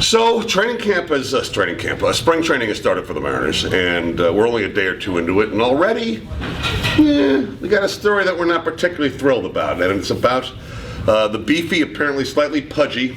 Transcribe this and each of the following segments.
So spring training has started for the Mariners, and we're only a day or two into it, and already, we got a story that we're not particularly thrilled about, and it's about the beefy, apparently slightly pudgy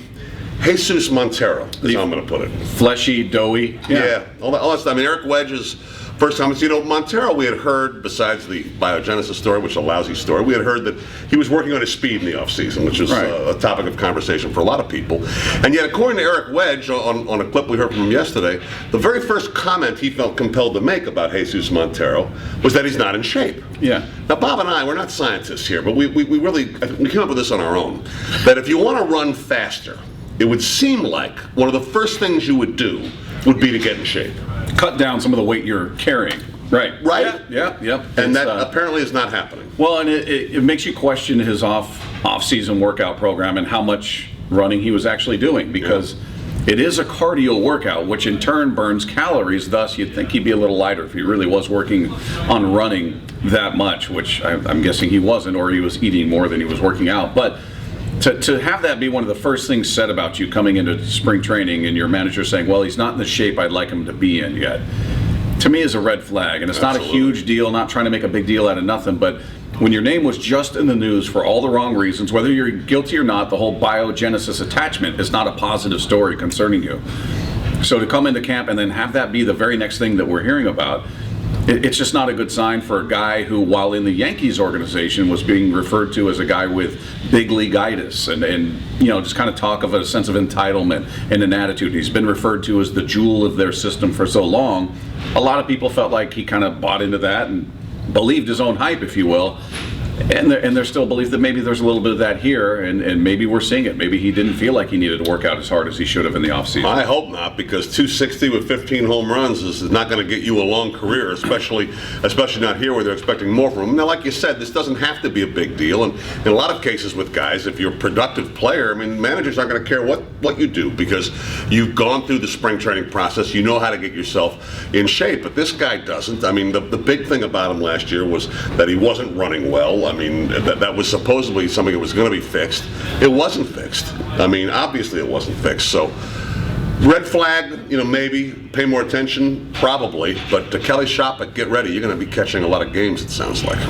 Jesus Montero, is how I'm going to put it. Fleshy, doughy. Yeah, all that stuff. I mean, Eric Wedge is first time. Montero, we had heard, besides the biogenesis story, which is a lousy story, we had heard that he was working on his speed in the offseason, which is a topic of conversation for a lot of people. And yet, according to Eric Wedge, on a clip we heard from him yesterday, the very first comment he felt compelled to make about Jesus Montero was that he's not in shape. Yeah. Now, Bob and I, we're not scientists here, but we came up with this on our own, that if you want to run faster, it would seem like one of the first things you would do would be to get in shape. Cut down some of the weight you're carrying. Right. Yeah. And that apparently is not happening. Well, and it makes you question his off-season workout program and how much running he was actually doing, because it is a cardio workout, which in turn burns calories. Thus, you'd think he'd be a little lighter if he really was working on running that much, which I'm guessing he wasn't, or he was eating more than he was working out. But to have that be one of the first things said about you coming into spring training, and your manager saying, well, he's not in the shape I'd like him to be in yet, to me is a red flag. And it's not a huge deal, not trying to make a big deal out of nothing, but when your name was just in the news for all the wrong reasons, whether you're guilty or not, the whole biogenesis attachment is not a positive story concerning you. So to come into camp and then have that be the very next thing that we're hearing about, it's just not a good sign for a guy who, while in the Yankees organization, was being referred to as a guy with big leagueitis and just kind of talk of a sense of entitlement and an attitude. He's been referred to as the jewel of their system for so long. A lot of people felt like he kind of bought into that and believed his own hype, if you will. And there's still belief that maybe there's a little bit of that here, and maybe we're seeing it. Maybe he didn't feel like he needed to work out as hard as he should have in the offseason. I hope not, because 260 with 15 home runs is not going to get you a long career, especially not here where they're expecting more from him. Now, like you said, this doesn't have to be a big deal, and in a lot of cases with guys, if you're a productive player, managers aren't going to care what you do, because you've gone through the spring training process, you know how to get yourself in shape, but this guy doesn't. The big thing about him last year was that he wasn't running well. That was supposedly something that was going to be fixed. It wasn't fixed. Obviously it wasn't fixed. So, red flag, maybe. Pay more attention, probably. But to Kelly Shoppach, get ready. You're going to be catching a lot of games, it sounds like.